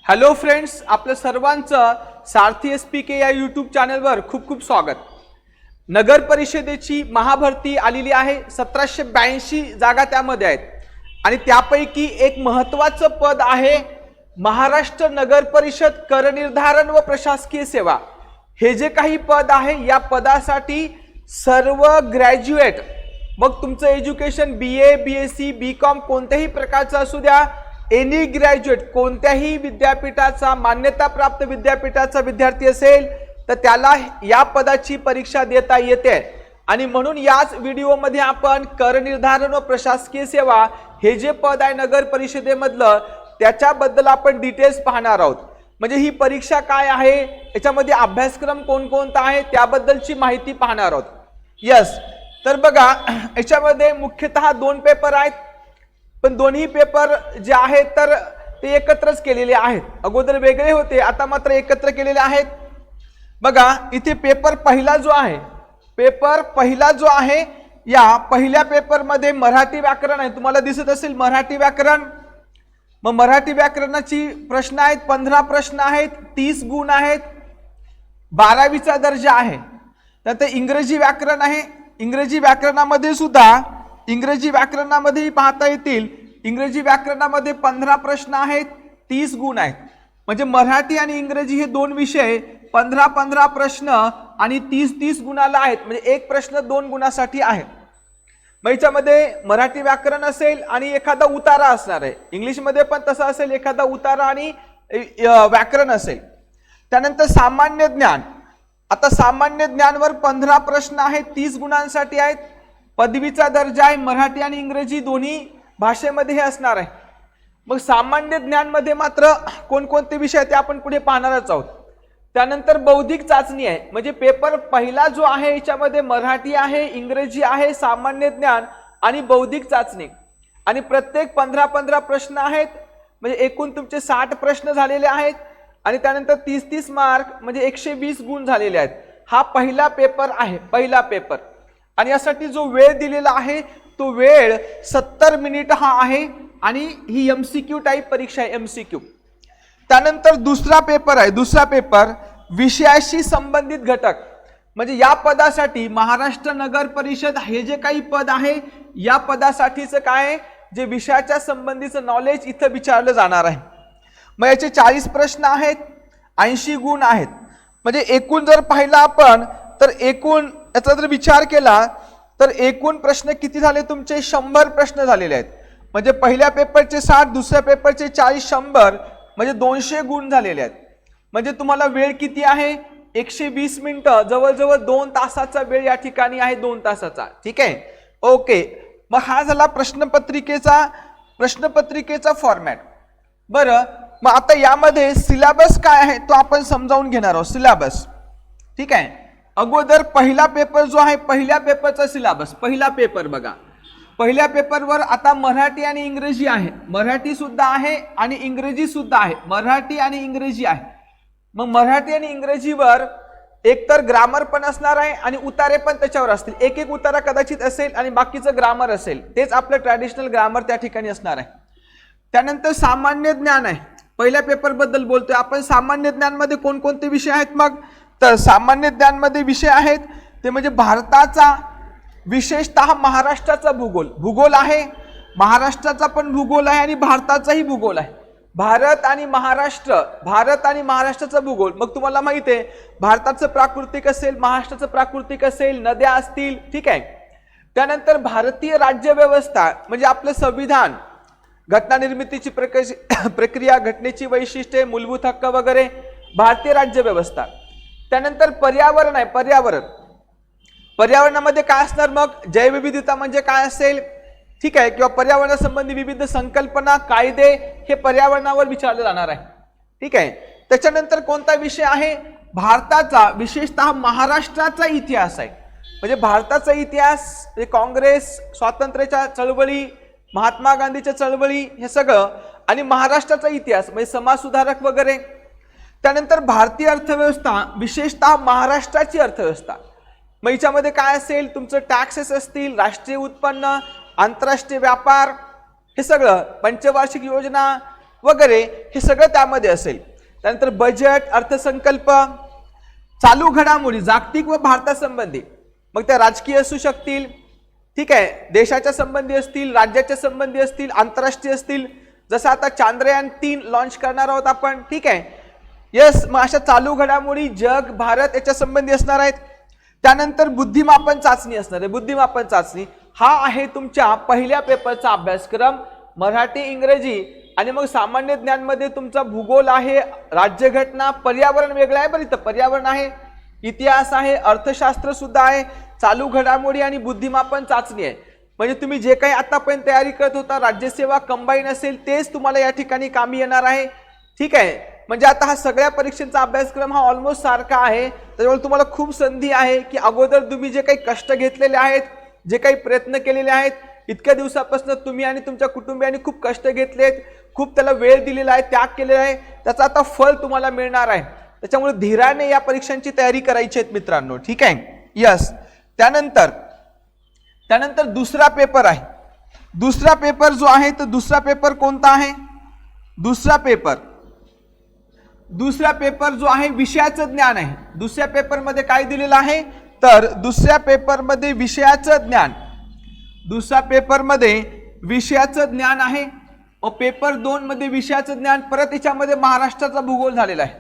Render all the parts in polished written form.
Hello friends, आपल्या सर्वांचं सारथी SPK या यूट्यूब चॅनलवर खूप खूप स्वागत. नगर परिषदेची महाभरती आलेली आहे. 1782 जागा त्यामध्ये आहेत आणि त्यापैकी एक महत्त्वाचं पद आहे महाराष्ट्र नगर परिषद कर निर्धारण व प्रशासकीय सेवा. हे जे काही पद आहे या पदासाठी सर्व ग्रॅज्युएट, मग तुमचं एज्युकेशन BA BSc BCom कोणत्याही प्रकारचं असू द्या, एनी ग्रॅज्युएट कोणत्याही विद्यापीठाचा मान्यताप्राप्त विद्यापीठाचा विद्यार्थी असेल तर त्याला या पदाची परीक्षा देता येते. आणि म्हणून याच व्हिडिओमध्ये आपण कर निर्धारण व प्रशासकीय सेवा हे जे पद आहे नगर परिषदेमधलं त्याच्याबद्दल आपण डिटेल्स पाहणार आहोत. म्हणजे ही परीक्षा काय आहे, याच्यामध्ये अभ्यासक्रम कोणकोणता आहे त्याबद्दलची माहिती पाहणार आहोत. यस, तर बघा याच्यामध्ये मुख्यतः दोन पेपर आहेत, पण दोन्ही पेपर जे आहेत तर ते एकत्रच केलेले आहेत. अगोदर वेगळे होते, आता मात्र एकत्र केलेले आहेत. बघा इथे पेपर पहिला जो आहे या पहिल्या पेपरमध्ये मराठी व्याकरण आहे. तुम्हाला दिसत असेल मराठी व्याकरण. मग मराठी व्याकरणाची प्रश्न आहेत, 15 प्रश्न आहेत, 30 गुण आहेत, 12वीचा दर्जा आहे. त्यानंतर इंग्रजी व्याकरण आहे. इंग्रजी व्याकरणामध्ये पाहता येतील. इंग्रजी व्याकरणामध्ये 15 प्रश्न आहेत, 30 गुण आहेत. म्हणजे मराठी आणि इंग्रजी हे दोन विषय 15 प्रश्न आणि 30 गुणाला आहेत. म्हणजे एक प्रश्न 2 गुणासाठी आहे. मग याच्यामध्ये मराठी व्याकरण असेल आणि एखादा उतारा असणार आहे. इंग्लिशमध्ये पण तसं असेल, एखादा उतारा आणि व्याकरण असेल. त्यानंतर सामान्य ज्ञान. आता सामान्य ज्ञानवर 15 प्रश्न आहेत, 30 गुणांसाठी आहेत. पदवीचा दर्जा आहे, मराठी आणि इंग्रजी दोन्ही भाषेमध्ये हे असणार आहे. मग सामान्य ज्ञानमध्ये मात्र कोणकोणते विषय ते आपण पुढे पाहणारच आहोत. त्यानंतर बौद्धिक चाचणी आहे. म्हणजे पेपर पहिला जो आहे याच्यामध्ये मराठी आहे, इंग्रजी आहे, सामान्य ज्ञान आणि बौद्धिक चाचणी. आणि प्रत्येक 15 प्रश्न आहेत. म्हणजे एकूण तुमचे 60 प्रश्न झालेले आहेत. आणि त्यानंतर 30 मार्क म्हणजे 120 गुण झालेले आहेत. हा पहिला पेपर आहे, पहिला पेपर. आणि यासाठी जो वेळ दिलेला आहे तो वेळ 70 मिनिट हा आहे. आणि ही MCQ टाईप परीक्षा आहे, MCQ. त्यानंतर दुसरा पेपर विषयाशी संबंधित घटक. म्हणजे या पदासाठी महाराष्ट्र नगर परिषद हे जे काही पद आहे या पदासाठीचं काय जे विषयाच्या संबंधीचं नॉलेज इथं विचारलं जाणार आहे. मग याचे 40 प्रश्न आहेत, 80 गुण आहेत. म्हणजे एकूण जर पाहिला आपण तर एकूण याचा जर विचार केला तर एकूण प्रश्न किती झाले तुमचे 100 प्रश्न झालेले आहेत. म्हणजे पहिल्या पेपरचे 60, दुसऱ्या पेपरचे 40, 100 म्हणजे 200 गुण झालेले आहेत. म्हणजे तुम्हाला वेळ किती आहे 120 मिनिटं, जवळजवळ 2 तासाचा वेळ या ठिकाणी आहे, 2 तासाचा. ठीक आहे, ओके. मग हा झाला प्रश्नपत्रिकेचा फॉर्मॅट. बरं, मग आता यामध्ये सिलेबस काय आहे तो आपण समजावून घेणार आहोत. सिलेबस ठीक आहे. अगोदर पहिला पेपर जो आहे पहिल्या पेपरचा सिलेबस. पहिला पेपर बघा, पहिल्या पेपरवर आता मराठी आणि इंग्रजी आहे. मराठी सुद्धा आहे आणि इंग्रजी सुद्धा आहे. मराठी आणि इंग्रजी आहे. मग मराठी आणि इंग्रजीवर एकतर ग्रामर पण असणार आहे आणि उतारे पण त्याच्यावर असतील. एक उतारा कदाचित असेल आणि बाकीचं ग्रामर असेल. तेच आपलं ट्रॅडिशनल ग्रामर त्या ठिकाणी असणार आहे. त्यानंतर सामान्य ज्ञान आहे. पहिल्या पेपर बद्दल बोलतोय आपण. सामान्य ज्ञानमध्ये कोणकोणते विषय आहेत मग तर सामान्य ज्ञानमध्ये विषय आहेत ते म्हणजे भारताचा, विशेषतः महाराष्ट्राचा भूगोल आहे. महाराष्ट्राचा पण भूगोल आहे आणि भारताचाही भूगोल आहे. भारत आणि महाराष्ट्राचा भूगोल. मग तुम्हाला माहिती आहे भारताचं प्राकृतिक असेल, महाराष्ट्राचं प्राकृतिक असेल, नद्या असतील. ठीक आहे. त्यानंतर भारतीय राज्यव्यवस्था म्हणजे आपलं संविधान, घटना निर्मितीची प्रक्रिया, घटनेची वैशिष्ट्ये, मूलभूत हक्क वगैरे, भारतीय राज्यव्यवस्था. त्यानंतर पर्यावरण आहे. पर्यावरणामध्ये काय असणार मग जैवविविधता म्हणजे काय असेल. ठीक आहे, किंवा पर्यावरणासंबंधी विविध संकल्पना, कायदे हे पर्यावरणावर विचारले जाणार आहे. ठीक आहे. त्याच्यानंतर कोणता विषय आहे भारताचा, विशेषतः महाराष्ट्राचा इतिहास आहे. म्हणजे भारताचा इतिहास, काँग्रेस, स्वातंत्र्याच्या चळवळी, महात्मा गांधीच्या चळवळी हे सगळं, आणि महाराष्ट्राचा इतिहास म्हणजे समाज सुधारक वगैरे. त्यानंतर भारतीय अर्थव्यवस्था, विशेषतः महाराष्ट्राची अर्थव्यवस्था. मग याच्यामध्ये काय असेल तुमचं टॅक्सेस असतील, राष्ट्रीय उत्पन्न, आंतरराष्ट्रीय व्यापार हे सगळं, पंचवार्षिक योजना, वगैरे हे सगळं त्यामध्ये असेल. त्यानंतर बजेट, अर्थसंकल्प, चालू घडामोडी जागतिक व भारतासंबंधी, मग त्या राजकीय असू शकतील, ठीक आहे, देशाच्या संबंधी असतील, राज्याच्या संबंधी असतील, आंतरराष्ट्रीय असतील, जसं आता चांद्रयान-3 लॉन्च करणार आहोत आपण, ठीक आहे. यस, मग अशा चालू घडामोडी जग, भारत याच्या संबंधी असणार आहेत. त्यानंतर बुद्धिमापन चाचणी असणार आहे. बुद्धिमापन चाचणी हा आहे तुमच्या पहिल्या पेपरचा अभ्यासक्रम, मराठी, इंग्रजी आणि मग सामान्य ज्ञान मध्ये तुमचा भूगोल आहे, राज्यघटना, पर्यावरण वेगळं आहे बरं, इथं पर्यावरण आहे, इतिहास आहे, अर्थशास्त्र सुद्धा आहे, चालू घडामोडी आणि बुद्धिमापन चाचणी आहे. म्हणजे तुम्ही जे काही आतापर्यंत तयारी करत होता राज्यसेवा कंबाईन असेल तेच तुम्हाला या ठिकाणी कामी येणार आहे, ठीक आहे. म्हणजे आता हा सगळ्या परीक्षांचा अभ्यासक्रम हा ऑलमोस्ट सारखा आहे. त्याच्यामुळे तुम्हाला खूप संधी आहे की अगोदर तुम्ही जे काही कष्ट घेतलेले आहेत, जे काही प्रयत्न केलेले आहेत, इतक्या दिवसापासून तुम्ही आणि तुमच्या कुटुंबियांनी खूप कष्ट घेतलेत, खूप त्याला वेळ दिलेला आहे, त्याग केलेला आहे, त्याचा आता फळ तुम्हाला मिळणार आहे. त्याच्यामुळे धीराने या परीक्षांची तयारी करायची आहे मित्रांनो, ठीक आहे. यस, त्यानंतर दुसरा पेपर आहे. दुसरा पेपर जो आहे तो दुसरा पेपर कोणता आहे? दुसरा पेपर जो आहे विषयाचं ज्ञान आहे. दुसऱ्या पेपरमध्ये काय दिलेलं आहे तर दुसऱ्या पेपरमध्ये विषयाचं ज्ञान, दुसऱ्या पेपरमध्ये विषयाचं ज्ञान आहे. पेपर 2 मध्ये विषयाचं ज्ञान, परत याच्यामध्ये महाराष्ट्राचा भूगोल झालेला आहे.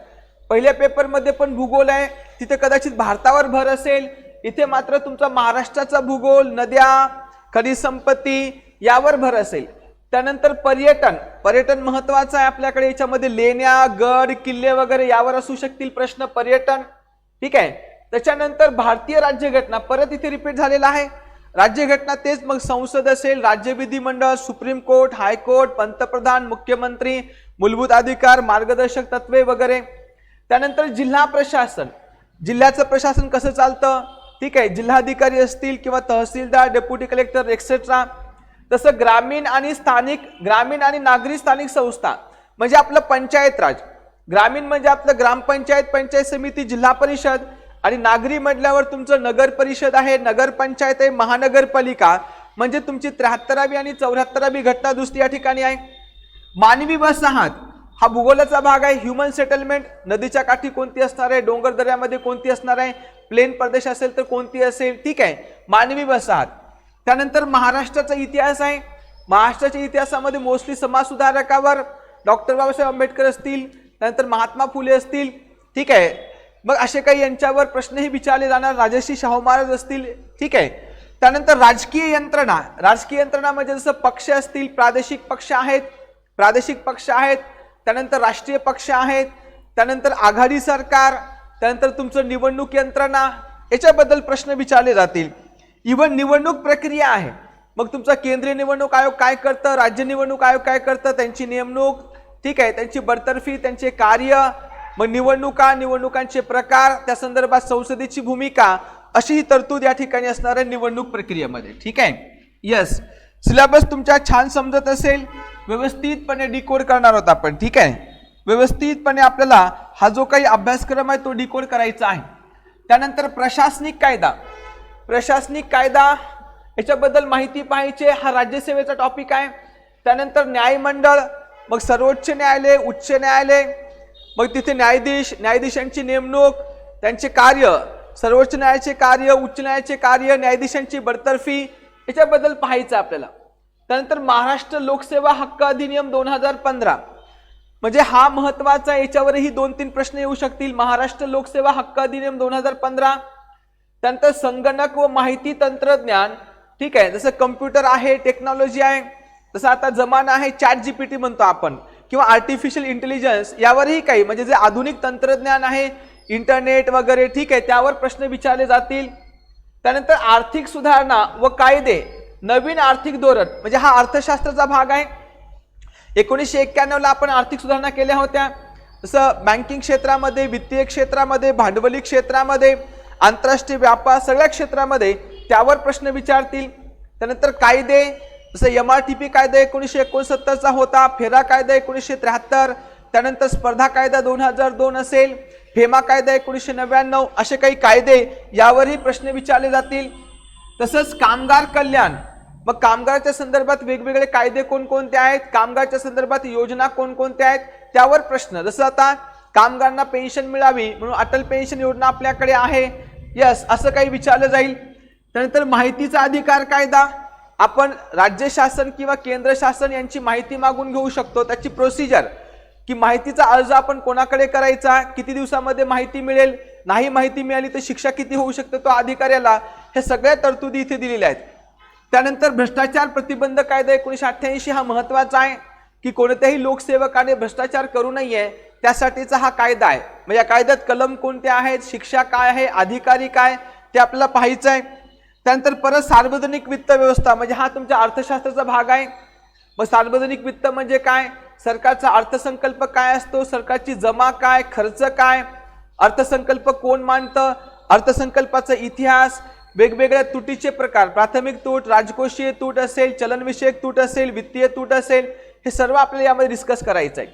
पहिल्या पेपरमध्ये पण भूगोल आहे, तिथे कदाचित भारतावर भर असेल, इथे मात्र तुमचा महाराष्ट्राचा भूगोल, नद्या, खनिज संपत्ती यावर भर असेल. त्यानंतर पर्यटन महत्वाचं आहे आपल्याकडे, याच्यामध्ये लेण्या, गड, किल्ले वगैरे यावर असू शकतील प्रश्न, पर्यटन, ठीक आहे. त्याच्यानंतर भारतीय राज्यघटना परत इथे रिपीट झालेला आहे. राज्यघटना तेच, मग संसद असेल, राज्य विधिमंडळ, सुप्रीम कोर्ट, हायकोर्ट, पंतप्रधान, मुख्यमंत्री, मूलभूत अधिकार, मार्गदर्शक तत्वे वगैरे. त्यानंतर जिल्हा प्रशासन, जिल्ह्याचं प्रशासन कसं चालतं, ठीक आहे, जिल्हाधिकारी असतील किंवा तहसीलदार, डेप्युटी कलेक्टर एक्सेट्रा. तसं ग्रामीण आणि नागरी स्थानिक संस्था म्हणजे आपलं पंचायत राज. ग्रामीण म्हणजे आपलं ग्रामपंचायत, पंचायत समिती, जिल्हा परिषद, आणि नागरी म्हटल्यावर तुमचं नगर परिषद आहे, नगरपंचायत आहे, महानगरपालिका म्हणजे तुमची 73वी आणि 74वी घटना दुरुस्ती या ठिकाणी आहे. मानवी वसाहत हा भूगोलाचा भाग आहे. ह्युमन सेटलमेंट, नदीच्या काठी कोणती असणार आहे, डोंगर दऱ्यामध्ये कोणती असणार आहे, प्लेन प्रदेश असेल तर कोणती असेल, ठीक आहे, मानवी वसाहत. त्यानंतर महाराष्ट्राचा इतिहास आहे. महाराष्ट्राच्या इतिहासामध्ये मोस्टली समाज सुधारकावर डॉक्टर बाबासाहेब आंबेडकर असतील, त्यानंतर महात्मा फुले असतील, ठीक आहे. मग असे काही यांच्यावर प्रश्नही विचारले जाणार, राजर्षी शाहू महाराज असतील, ठीक आहे. त्यानंतर राजकीय यंत्रणा म्हणजे जसं पक्ष असतील, प्रादेशिक पक्ष आहेत, त्यानंतर राष्ट्रीय पक्ष आहेत, त्यानंतर आघाडी सरकार, त्यानंतर तुमचं निवडणूक यंत्रणा, याच्याबद्दल प्रश्न विचारले जातील. इव्हन निवडणूक प्रक्रिया आहे, मग तुमचा केंद्रीय निवडणूक आयोग काय करतं, राज्य निवडणूक आयोग काय करतं, त्यांची नेमणूक, ठीक आहे, त्यांची बडतर्फी, त्यांचे कार्य, मग निवडणुकांचे प्रकार, त्या संदर्भात संसदेची भूमिका, अशी ही तरतूद या ठिकाणी असणार आहे निवडणूक प्रक्रियेमध्ये, ठीक आहे. यस, सिलेबस तुमच्या छान समजत असेल, व्यवस्थितपणे डिकोड करणार आहोत आपण, ठीक आहे. व्यवस्थितपणे आपल्याला हा जो काही अभ्यासक्रम आहे तो डिकोड करायचा आहे. त्यानंतर प्रशासनिक कायदा याच्याबद्दल माहिती पाहिजे, हा राज्यसेवेचा टॉपिक आहे. त्यानंतर न्यायमंडळ, मग सर्वोच्च न्यायालय, उच्च न्यायालय, मग तिथे न्यायाधीशांची नेमणूक, त्यांचे कार्य, सर्वोच्च न्यायालयाचे कार्य, उच्च न्यायालयाचे कार्य, न्यायाधीशांची बडतर्फी, याच्याबद्दल पाहायचं आपल्याला. त्यानंतर महाराष्ट्र लोकसेवा हक्क अधिनियम 2015 म्हणजे हा महत्वाचा, याच्यावरही 2-3 प्रश्न येऊ शकतील. महाराष्ट्र लोकसेवा हक्क अधिनियम 2015. त्यानंतर संगणक व माहिती तंत्रज्ञान, ठीक आहे, जसं कम्प्युटर आहे, टेक्नॉलॉजी आहे, तसं आता जमाना आहे चॅट जीपीटी म्हणतो आपण, किंवा आर्टिफिशियल इंटेलिजन्स, यावरही काही म्हणजे जे आधुनिक तंत्रज्ञान आहे, इंटरनेट वगैरे, ठीक आहे, त्यावर प्रश्न विचारले जातील. त्यानंतर आर्थिक सुधारणा व कायदे, नवीन आर्थिक धोरण म्हणजे हा अर्थशास्त्राचा भाग आहे. 1991 ला आपण आर्थिक सुधारणा केल्या होत्या, जसं बँकिंग क्षेत्रामध्ये, वित्तीय क्षेत्रामध्ये, भांडवली क्षेत्रामध्ये, आंतरराष्ट्रीय व्यापार, सगळ्या क्षेत्रामध्ये त्यावर प्रश्न विचारतील. त्यानंतर कायदे, जसं MRTP कायदा 1969 होता, फेरा कायदा 1973, त्यानंतर स्पर्धा कायदा 2002 असेल, फेमा कायदा 1999, असे काही कायदे यावरही प्रश्न विचारले जातील. तसंच कामगार कल्याण मग कामगाराच्या संदर्भात वेगवेगळे कायदे कोणकोणते आहेत, कामगाराच्या संदर्भात योजना कोणकोणत्या आहेत त्यावर प्रश्न. जसं आता कामगारांना पेन्शन मिळावी म्हणून अटल पेन्शन योजना आपल्याकडे आहे, यस असं काही विचारलं जाईल. त्यानंतर माहितीचा अधिकार कायदा, आपण राज्य शासन किंवा केंद्र शासन यांची माहिती मागून घेऊ शकतो. त्याची प्रोसिजर की माहितीचा अर्ज आपण कोणाकडे करायचा, किती दिवसामध्ये माहिती मिळेल, नाही माहिती मिळाली तर शिक्षा किती होऊ शकते तो अधिकाऱ्याला, हे सगळ्या तरतुदी इथे दिलेल्या आहेत. त्यानंतर भ्रष्टाचार प्रतिबंध कायदा 1988 हा महत्वाचा आहे की कोणत्याही लोकसेवकाने भ्रष्टाचार करू नये त्यासाठीचा हा कायदा आहे. म्हणजे या कायद्यात कलम कोणते आहेत, शिक्षा काय आहे, अधिकारी काय ते आपल्याला पाहायचं आहे. त्यानंतर परत सार्वजनिक वित्त व्यवस्था म्हणजे हा तुमच्या अर्थशास्त्राचा भाग आहे. मग सार्वजनिक वित्त म्हणजे काय, सरकारचा अर्थसंकल्प काय असतो, सरकारची जमा काय, खर्च काय, अर्थसंकल्प कोण मांडतं, अर्थसंकल्पाचा इतिहास, वेगवेगळ्या तुटीचे प्रकार, प्राथमिक तूट, राजकोषीय तूट असेल, चलनविषयक तूट असेल, वित्तीय तूट असेल, हे सर्व आपल्याला यामध्ये डिस्कस करायचं आहे.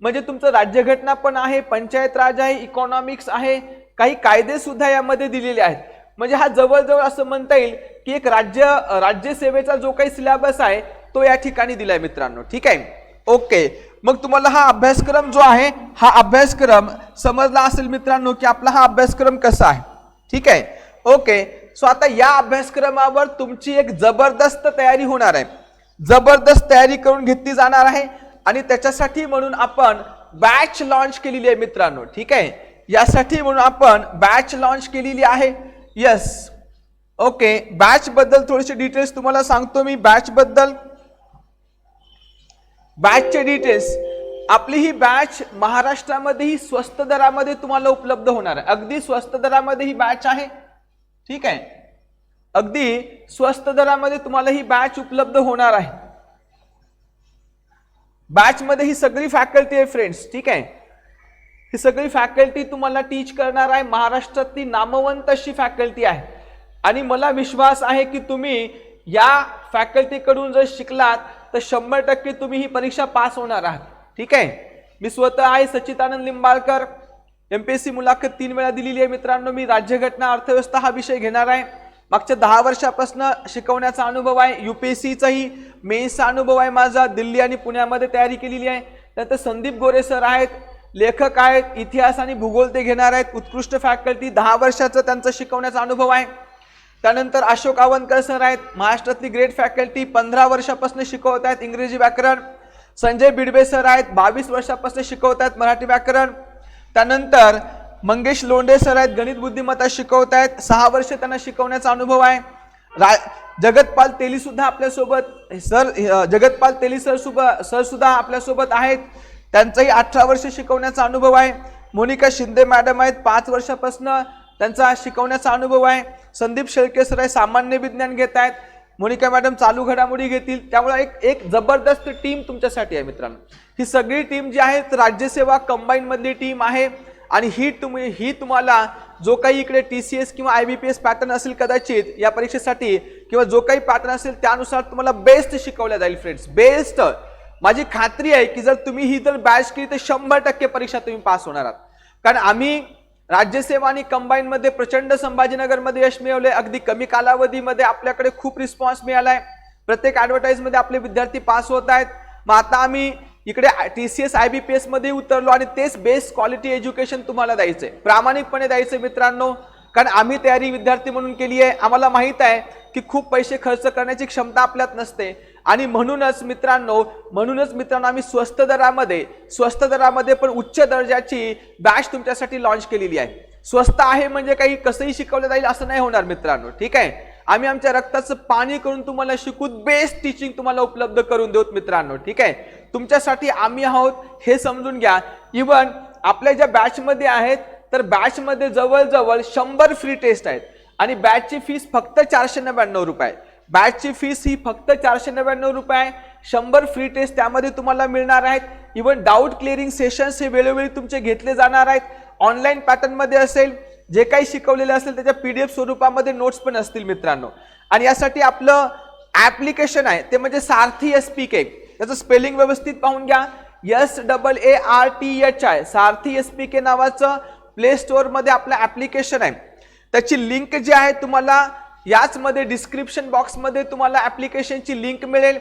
म्हणजे तुमचं राज्यघटना पण आहे, पंचायत राज आहे, इकॉनॉमिक्स आहे, काही कायदे सुद्धा यामध्ये दिलेले आहेत. म्हणजे हा जवळजवळ असं म्हणता येईल की एक राज्यसेवेचा जो काही सिलेबस आहे तो या ठिकाणी दिलाय मित्रांनो. ठीक आहे, ओके. मग तुम्हाला हा अभ्यासक्रम जो आहे हा अभ्यासक्रम समजला असेल मित्रांनो की आपला हा अभ्यासक्रम कसा आहे. ठीक आहे, ओके. सो आता या अभ्यासक्रमावर तुमची एक जबरदस्त तयारी होणार आहे, जबरदस्त तयारी करून घेतली जाणार आहे आणि त्याच्यासाठी म्हणून आपण बॅच लॉन्च केलेली आहे मित्रांनो. ठीक आहे, यासाठी म्हणून आपण बॅच लॉन्च केलेली आहे. Yes, okay. बॅच बद्दल थोडेसे डिटेल्स तुम्हाला सांगतो मी. बॅच बद्दल, बॅचचे डिटेल्स, आपली ही बॅच महाराष्ट्रामध्येही स्वस्त दरामध्ये तुम्हाला उपलब्ध होणार आहे. अगदी स्वस्त दरामध्ये ही बॅच आहे. ठीक आहे, अगदी स्वस्त दरामध्ये तुम्हाला ही बॅच उपलब्ध होणार आहे. बॅच मध्ये ही सगळी फॅकल्टी आहे फ्रेंड्स. ठीक आहे, ही सगळी फॅकल्टी तुम्हाला टीच करणार आहे. महाराष्ट्रातली नामवंत अशी फॅकल्टी आहे आणि मला विश्वास आहे की तुम्ही या फॅकल्टीकडून जर शिकलात तर 100% तुम्ही ही परीक्षा पास होणार आहात. ठीक आहे, मी स्वतः आहे सच्चिदानंद लिंबाळकर, MPSC मुलाखत 3 वेळा दिलेली आहे मित्रांनो. मी राज्यघटना अर्थव्यवस्था हा विषय घेणार आहे. मागच्या 10 वर्षापासून शिकवण्याचा अनुभव आहे. UPSCचाही मेन्सचा अनुभव आहे माझा. दिल्ली आणि पुण्यामध्ये तयारी केलेली आहे. त्यानंतर संदीप गोरे सर आहेत, लेखक आहेत, इतिहास आणि भूगोल ते घेणार आहेत. उत्कृष्ट फॅकल्टी, 10 वर्षाचा त्यांचा शिकवण्याचा अनुभव आहे. त्यानंतर अशोक आवनकर सर आहेत, महाराष्ट्रातली ग्रेट फॅकल्टी, 15 वर्षापासून शिकवत आहेत इंग्रजी व्याकरण. संजय बिडबे सर आहेत, 22 वर्षापासून शिकवत आहेत मराठी व्याकरण. त्यानंतर मंगेश लोंढे सर आहेत, गणित बुद्धिमत्ता शिकवत आहेत, 6 वर्ष त्यांना शिकवण्याचा अनुभव आहे. जगतपाल तेली सुद्धा आपल्यासोबत सर, जगतपाल तेली सर सुद्धा आपल्यासोबत आहेत, त्यांचाही 18 वर्ष शिकवण्याचा अनुभव आहे. मोनिका शिंदे मॅडम आहेत, 5 वर्षापासून त्यांचा शिकवण्याचा अनुभव आहे. संदीप शेळके सर आहे, सामान्य विज्ञान घेत आहेत. मोनिका मॅडम चालू घडामोडी घेतील. त्यामुळे एक जबरदस्त टीम तुमच्यासाठी आहे मित्रांनो. ही सगळी टीम जी आहे राज्यसेवा कंबाईन मधली टीम आहे आणि ही तुम्हाला जो काही इकडे TCS किंवा IBPS पॅटर्न असेल कदाचित या परीक्षेसाठी किंवा जो काही पॅटर्न असेल त्यानुसार तुम्हाला बेस्ट शिकवल्या जाईल फ्रेंड्स, बेस्ट. माझी खात्री आहे की जर तुम्ही ही जर बॅच केली तर 100% परीक्षा तुम्ही पास होणार आहात. कारण आम्ही राज्यसेवा आणि कंबाईन मध्ये प्रचंड संभाजीनगरमध्ये यश मिळवले. अगदी कमी कालावधीमध्ये आपल्याकडे खूप रिस्पॉन्स मिळालाय. प्रत्येक ऍडव्हर्टाइज मध्ये आपले विद्यार्थी पास होत आहेत. मग आता आम्ही इकडे TCS IBPS मध्ये उतरलो आणि तेच बेस्ट क्वालिटी एज्युकेशन तुम्हाला द्यायचंय, प्रामाणिकपणे द्यायचंय मित्रांनो. कारण आम्ही तयारी विद्यार्थी म्हणून केली आहे. आम्हाला माहित आहे की खूप पैसे खर्च करण्याची क्षमता आपल्यात नसते आणि म्हणूनच मित्रांनो आम्ही स्वस्त दरामध्ये पण उच्च दर्जाची बॅच तुमच्यासाठी लॉन्च केलेली आहे. स्वस्त आहे म्हणजे काही कसंही शिकवलं जाईल असं नाही होणार मित्रांनो. ठीक आहे, आम्ही आमच्या रक्ताचं पाणी करून तुम्हाला शिकून बेस्ट टीचिंग तुम्हाला उपलब्ध करून देऊ मित्रांनो. ठीक आहे, तुमच्यासाठी आम्ही आहोत हे समजून घ्या. इव्हन आपल्या ज्या बॅच मध्ये आहेत तर बॅच मध्ये जवळजवळ 100 फ्री टेस्ट आहेत आणि बॅचची फीस फक्त 499 रुपये. बॅचची फीस ही फक्त 499 रुपये. 100 फ्री टेस्ट त्यामध्ये तुम्हाला मिळणार आहेत. इव्हन डाऊट क्लिअरिंग सेशन्स हे वेळोवेळी तुमचे घेतले जाणार आहेत. ऑनलाईन पॅटर्न मध्ये असेल, जे काही शिकवलेले असेल त्याच्या PDF स्वरूपामध्ये नोट्स पण असतील मित्रांनो. आणि यासाठी आपलं ऍप्लिकेशन आहे ते म्हणजे सारथी SPK. त्याचं स्पेलिंग व्यवस्थित पाहून घ्या, SARTHI, सारथी SPK नावाचं प्ले स्टोअर मध्ये आपलं ऍप्लिकेशन आहे. त्याची लिंक जी आहे तुम्हाला याचमध्ये डिस्क्रिप्शन बॉक्समध्ये तुम्हाला ऍप्लिकेशनची लिंक मिळेल.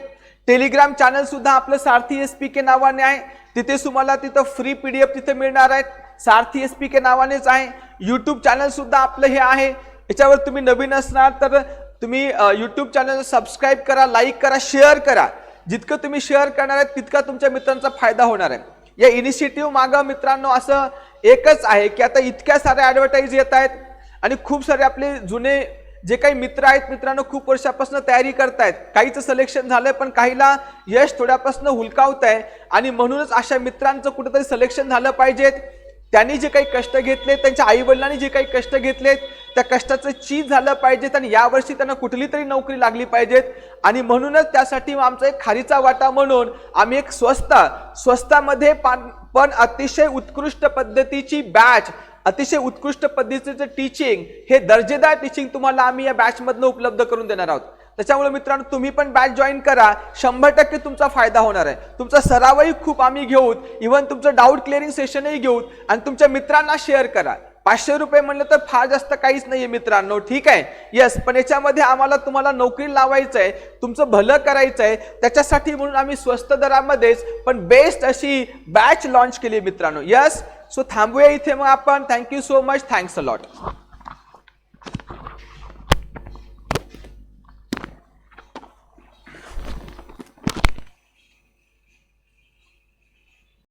टेलिग्राम चॅनल सुद्धा आपलं सारथी SPK नावाने आहे. तिथे तुम्हाला तिथं फ्री PDF तिथे मिळणार आहेत. सारथी SPK नावानेच आहे. यूट्यूब चॅनल सुद्धा आपलं हे आहे. याच्यावर तुम्ही नवीन असणार तर तुम्ही यूट्यूब चॅनल सबस्क्राईब करा, लाईक करा, शेअर करा. जितकं तुम्ही शेअर करणार आहे तितका तुमच्या मित्रांचा फायदा होणार आहे. या इनिशिएटिव्ह मागं मित्रांनो असं एकच आहे की आता इतक्या साऱ्या ॲडव्हर्टाईज येत आहेत आणि खूप सारे आपले जुने जे काही मित्र आहेत मित्रांनो खूप वर्षापासून तयारी करतायत. काहीचं सिलेक्शन झालंय पण काहीला यश थोड्यापासून हुलकावत आहे आणि म्हणूनच अशा मित्रांचं कुठेतरी सिलेक्शन झालं पाहिजे. त्यांनी जे काही कष्ट घेतले, त्यांच्या आई वडिलांनी जे काही कष्ट घेतलेत त्या कष्टाचं चीज झालं पाहिजेत आणि यावर्षी त्यांना कुठली तरी नोकरी लागली पाहिजेत. आणि म्हणूनच त्यासाठी आमचा एक खारीचा वाटा म्हणून आम्ही एक स्वस्तामध्ये पण अतिशय उत्कृष्ट पद्धतीची बॅच, अतिशय उत्कृष्ट पद्धतीचं टीचिंग, हे दर्जेदार टीचिंग तुम्हाला आम्ही या बॅच मधनं उपलब्ध करून देणार आहोत. त्याच्यामुळे मित्रांनो तुम्ही पण बॅच जॉईन करा. 100% तुमचा फायदा होणार आहे. तुमचा सरावही खूप आम्ही घेऊ, इव्हन तुमचं डाऊट क्लिअरिंग सेशनही घेऊ आणि तुमच्या मित्रांना शेअर करा. 500 रुपये म्हणलं तर फार जास्त काहीच नाहीये मित्रांनो, ठीक आहे. यस, पण याच्यामध्ये आम्हाला तुम्हाला नोकरी लावायचं आहे, तुमचं भलं करायचं आहे. त्याच्यासाठी म्हणून आम्ही स्वस्त दरामध्येच पण बेस्ट अशी बॅच लॉन्च केली मित्रांनो. यस, सो थांबूया इथे मग आपण. Thank you so much. Thanks a lot.